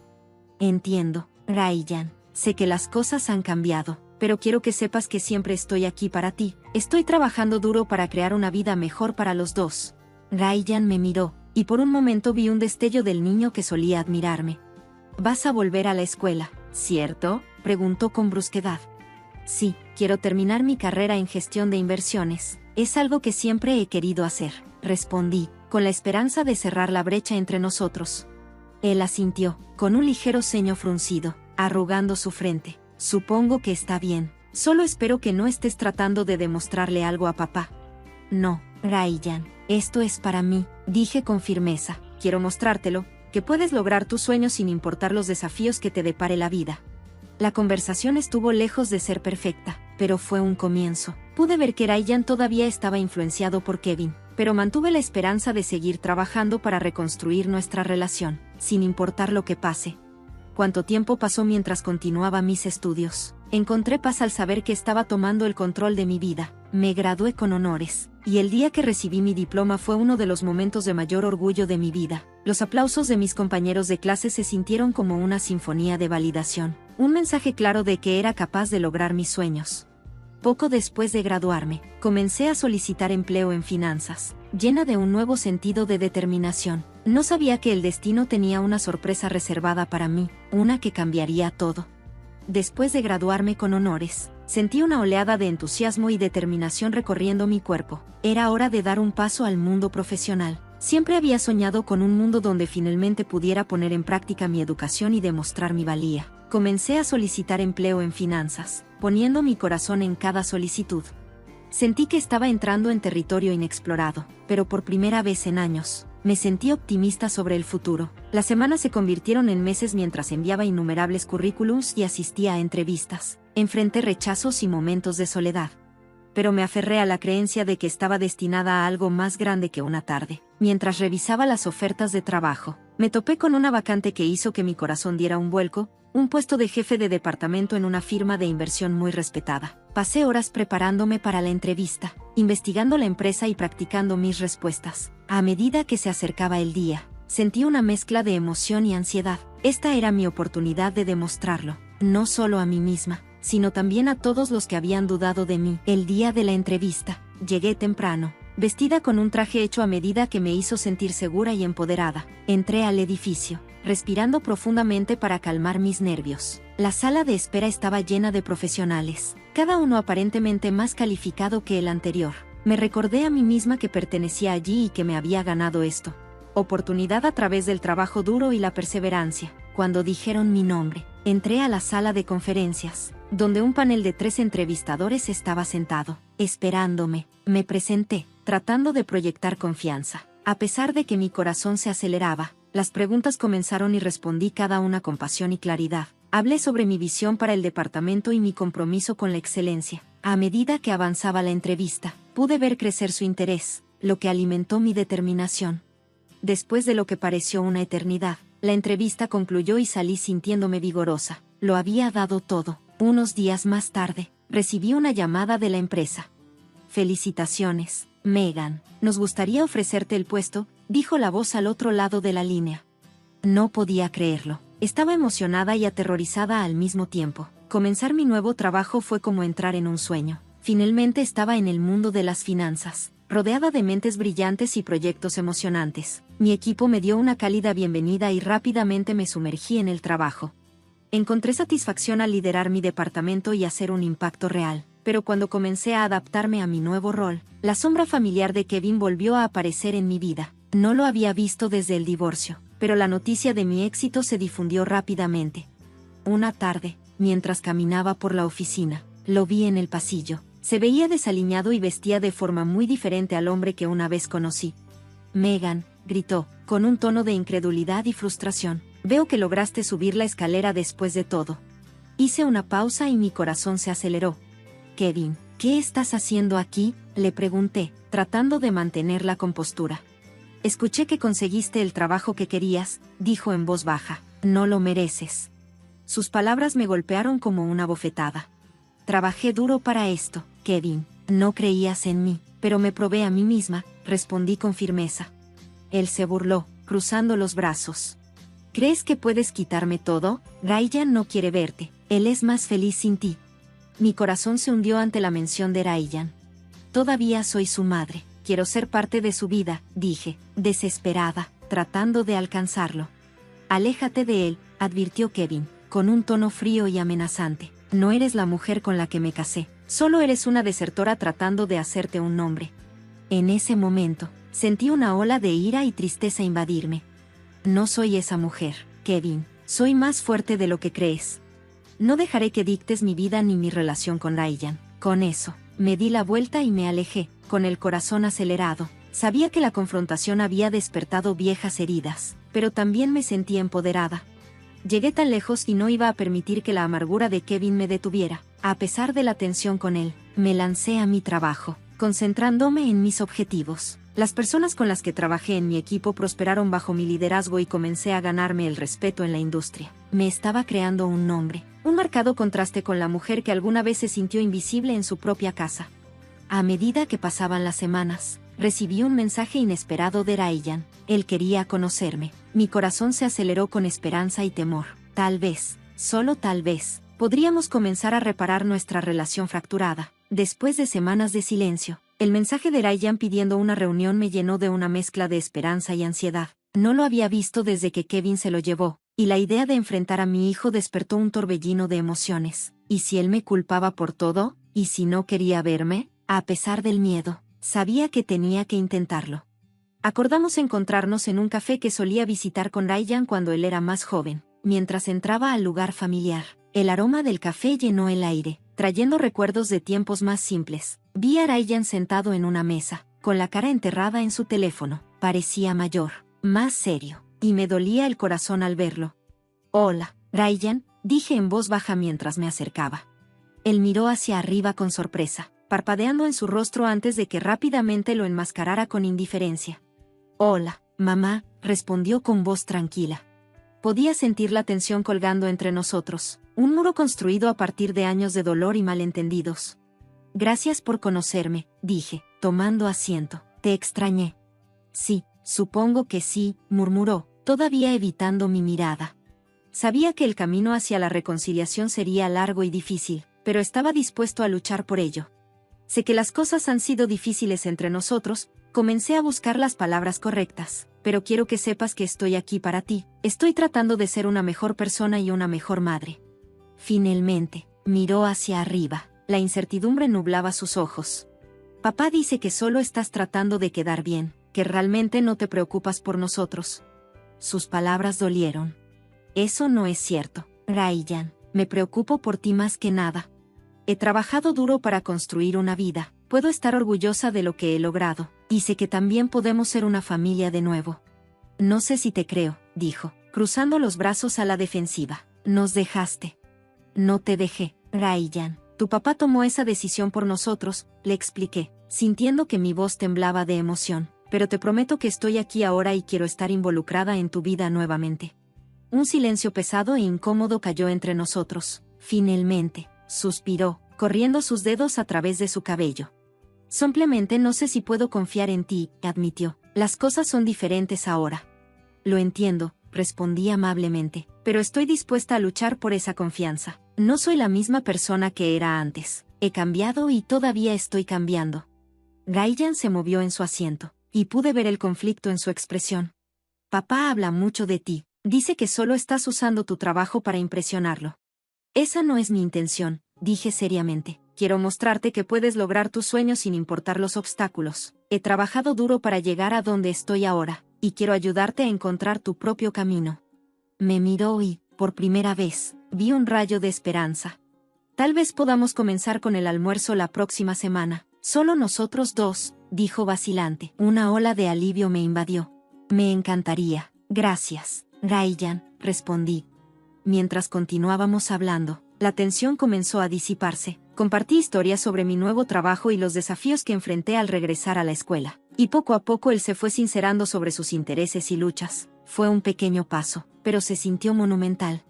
Entiendo, Ryan, sé que las cosas han cambiado, pero quiero que sepas que siempre estoy aquí para ti. Estoy trabajando duro para crear una vida mejor para los dos. Ryan me miró, y por un momento vi un destello del niño que solía admirarme. ¿Vas a volver a la escuela, cierto?, preguntó con brusquedad. Sí, quiero terminar mi carrera en gestión de inversiones. Es algo que siempre he querido hacer, respondí, con la esperanza de cerrar la brecha entre nosotros. Él asintió, con un ligero ceño fruncido, arrugando su frente. Supongo que está bien. Solo espero que no estés tratando de demostrarle algo a papá. No, Ryan, esto es para mí, dije con firmeza. Quiero mostrártelo, que puedes lograr tus sueños sin importar los desafíos que te depare la vida. La conversación estuvo lejos de ser perfecta, pero fue un comienzo. Pude ver que Ryan todavía estaba influenciado por Kevin, pero mantuve la esperanza de seguir trabajando para reconstruir nuestra relación, sin importar lo que pase. ¿Cuánto tiempo pasó mientras continuaba mis estudios? Encontré paz al saber que estaba tomando el control de mi vida. Me gradué con honores, y el día que recibí mi diploma fue uno de los momentos de mayor orgullo de mi vida. Los aplausos de mis compañeros de clase se sintieron como una sinfonía de validación, un mensaje claro de que era capaz de lograr mis sueños. Poco después de graduarme, comencé a solicitar empleo en finanzas, llena de un nuevo sentido de determinación. No sabía que el destino tenía una sorpresa reservada para mí, una que cambiaría todo. Después de graduarme con honores, sentí una oleada de entusiasmo y determinación recorriendo mi cuerpo. Era hora de dar un paso al mundo profesional. Siempre había soñado con un mundo donde finalmente pudiera poner en práctica mi educación y demostrar mi valía. Comencé a solicitar empleo en finanzas, poniendo mi corazón en cada solicitud. Sentí que estaba entrando en territorio inexplorado, pero por primera vez en años, me sentí optimista sobre el futuro. Las semanas se convirtieron en meses mientras enviaba innumerables currículums y asistía a entrevistas. Enfrenté rechazos y momentos de soledad. Pero me aferré a la creencia de que estaba destinada a algo más grande que una tarde. Mientras revisaba las ofertas de trabajo, me topé con una vacante que hizo que mi corazón diera un vuelco, un puesto de jefe de departamento en una firma de inversión muy respetada. Pasé horas preparándome para la entrevista, investigando la empresa y practicando mis respuestas. A medida que se acercaba el día, sentí una mezcla de emoción y ansiedad. Esta era mi oportunidad de demostrarlo, no solo a mí misma, sino también a todos los que habían dudado de mí. El día de la entrevista, llegué temprano, vestida con un traje hecho a medida que me hizo sentir segura y empoderada. Entré al edificio, respirando profundamente para calmar mis nervios. La sala de espera estaba llena de profesionales, cada uno aparentemente más calificado que el anterior. Me recordé a mí misma que pertenecía allí y que me había ganado esto. Oportunidad a través del trabajo duro y la perseverancia. Cuando dijeron mi nombre, entré a la sala de conferencias, donde un panel de 3 entrevistadores estaba sentado, esperándome. Me presenté, tratando de proyectar confianza. A pesar de que mi corazón se aceleraba, las preguntas comenzaron y respondí cada una con pasión y claridad. Hablé sobre mi visión para el departamento y mi compromiso con la excelencia. A medida que avanzaba la entrevista, pude ver crecer su interés, lo que alimentó mi determinación. Después de lo que pareció una eternidad, la entrevista concluyó y salí sintiéndome vigorosa. Lo había dado todo. Unos días más tarde, recibí una llamada de la empresa. Felicitaciones, Megan. Nos gustaría ofrecerte el puesto, dijo la voz al otro lado de la línea. No podía creerlo. Estaba emocionada y aterrorizada al mismo tiempo. Comenzar mi nuevo trabajo fue como entrar en un sueño. Finalmente estaba en el mundo de las finanzas, rodeada de mentes brillantes y proyectos emocionantes. Mi equipo me dio una cálida bienvenida y rápidamente me sumergí en el trabajo. Encontré satisfacción al liderar mi departamento y hacer un impacto real. Pero cuando comencé a adaptarme a mi nuevo rol, la sombra familiar de Kevin volvió a aparecer en mi vida. No lo había visto desde el divorcio, pero la noticia de mi éxito se difundió rápidamente. Una tarde, mientras caminaba por la oficina, lo vi en el pasillo. Se veía desaliñado y vestía de forma muy diferente al hombre que una vez conocí. Megan, gritó, con un tono de incredulidad y frustración. Veo que lograste subir la escalera después de todo. Hice una pausa y mi corazón se aceleró. Kevin, ¿qué estás haciendo aquí?, le pregunté, tratando de mantener la compostura. Escuché que conseguiste el trabajo que querías, dijo en voz baja. No lo mereces. Sus palabras me golpearon como una bofetada. Trabajé duro para esto, Kevin. No creías en mí, pero me probé a mí misma, respondí con firmeza. Él se burló, cruzando los brazos. ¿Crees que puedes quitarme todo? Ryan no quiere verte. Él es más feliz sin ti. Mi corazón se hundió ante la mención de Ryan. Todavía soy su madre. Quiero ser parte de su vida, dije, desesperada, tratando de alcanzarlo. Aléjate de él, advirtió Kevin, con un tono frío y amenazante. No eres la mujer con la que me casé. Solo eres una desertora tratando de hacerte un nombre. En ese momento, sentí una ola de ira y tristeza invadirme. No soy esa mujer, Kevin. Soy más fuerte de lo que crees. No dejaré que dictes mi vida ni mi relación con Ryan. Con eso, me di la vuelta y me alejé, con el corazón acelerado. Sabía que la confrontación había despertado viejas heridas, pero también me sentí empoderada. Llegué tan lejos y no iba a permitir que la amargura de Kevin me detuviera. A pesar de la tensión con él, me lancé a mi trabajo, concentrándome en mis objetivos. Las personas con las que trabajé en mi equipo prosperaron bajo mi liderazgo y comencé a ganarme el respeto en la industria. Me estaba creando un nombre, un marcado contraste con la mujer que alguna vez se sintió invisible en su propia casa. A medida que pasaban las semanas, recibí un mensaje inesperado de Ryan. Él quería conocerme. Mi corazón se aceleró con esperanza y temor. Tal vez, solo tal vez, podríamos comenzar a reparar nuestra relación fracturada. Después de semanas de silencio, el mensaje de Ryan pidiendo una reunión me llenó de una mezcla de esperanza y ansiedad. No lo había visto desde que Kevin se lo llevó, y la idea de enfrentar a mi hijo despertó un torbellino de emociones. ¿Y si él me culpaba por todo? ¿Y si no quería verme? A pesar del miedo, sabía que tenía que intentarlo. Acordamos encontrarnos en un café que solía visitar con Ryan cuando él era más joven. Mientras entraba al lugar familiar, el aroma del café llenó el aire, trayendo recuerdos de tiempos más simples. Vi a Ryan sentado en una mesa, con la cara enterrada en su teléfono. Parecía mayor, más serio, y me dolía el corazón al verlo. Hola, Ryan, dije en voz baja mientras me acercaba. Él miró hacia arriba con sorpresa, parpadeando en su rostro antes de que rápidamente lo enmascarara con indiferencia. Hola, mamá, respondió con voz tranquila. Podía sentir la tensión colgando entre nosotros, un muro construido a partir de años de dolor y malentendidos. Gracias por conocerme, dije, tomando asiento. Te extrañé. Sí, supongo que sí, murmuró, todavía evitando mi mirada. Sabía que el camino hacia la reconciliación sería largo y difícil, pero estaba dispuesto a luchar por ello. Sé que las cosas han sido difíciles entre nosotros. Comencé a buscar las palabras correctas, pero quiero que sepas que estoy aquí para ti. Estoy tratando de ser una mejor persona y una mejor madre. Finalmente, miró hacia arriba. La incertidumbre nublaba sus ojos. Papá dice que solo estás tratando de quedar bien, que realmente no te preocupas por nosotros. Sus palabras dolieron. Eso no es cierto, Ryan. Me preocupo por ti más que nada. He trabajado duro para construir una vida. Puedo estar orgullosa de lo que he logrado, y sé que también podemos ser una familia de nuevo. No sé si te creo, dijo, cruzando los brazos a la defensiva. Nos dejaste. No te dejé, Ryan. Tu papá tomó esa decisión por nosotros, le expliqué, sintiendo que mi voz temblaba de emoción. Pero te prometo que estoy aquí ahora y quiero estar involucrada en tu vida nuevamente. Un silencio pesado e incómodo cayó entre nosotros. Finalmente, suspiró, corriendo sus dedos a través de su cabello. Simplemente no sé si puedo confiar en ti, admitió. Las cosas son diferentes ahora. Lo entiendo, respondí amablemente, pero estoy dispuesta a luchar por esa confianza. No soy la misma persona que era antes. He cambiado y todavía estoy cambiando. Ryan se movió en su asiento, y pude ver el conflicto en su expresión. Papá habla mucho de ti. Dice que solo estás usando tu trabajo para impresionarlo. Esa no es mi intención, dije seriamente. Quiero mostrarte que puedes lograr tus sueños sin importar los obstáculos. He trabajado duro para llegar a donde estoy ahora, y quiero ayudarte a encontrar tu propio camino. Me miró y, por primera vez, vi un rayo de esperanza. Tal vez podamos comenzar con el almuerzo la próxima semana. Solo nosotros dos, dijo vacilante. Una ola de alivio me invadió. Me encantaría. Gracias, Ryan, respondí. Mientras continuábamos hablando, La tensión comenzó a disiparse. Compartí historias sobre mi nuevo trabajo y los desafíos que enfrenté al regresar a la escuela. Y poco a poco él se fue sincerando sobre sus intereses y luchas. Fue un pequeño paso, pero se sintió monumental.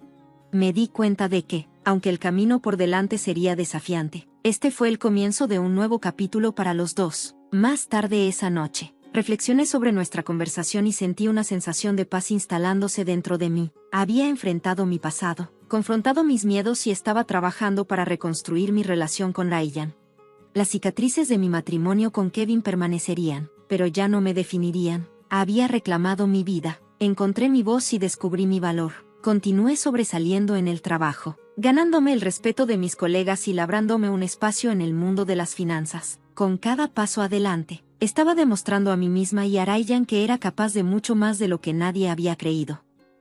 Me di cuenta de que, aunque el camino por delante sería desafiante, este fue el comienzo de un nuevo capítulo para los dos. Más tarde esa noche, reflexioné sobre nuestra conversación y sentí una sensación de paz instalándose dentro de mí. Había enfrentado mi pasado, confrontado mis miedos y estaba trabajando para reconstruir mi relación con Ryan. Las cicatrices de mi matrimonio con Kevin permanecerían, pero ya no me definirían. Había reclamado mi vida, encontré mi voz y descubrí mi valor. Continué sobresaliendo en el trabajo, ganándome el respeto de mis colegas y labrándome un espacio en el mundo de las finanzas. Con cada paso adelante, estaba demostrando a mí misma y a Ryan que era capaz de mucho más de lo que nadie había creído.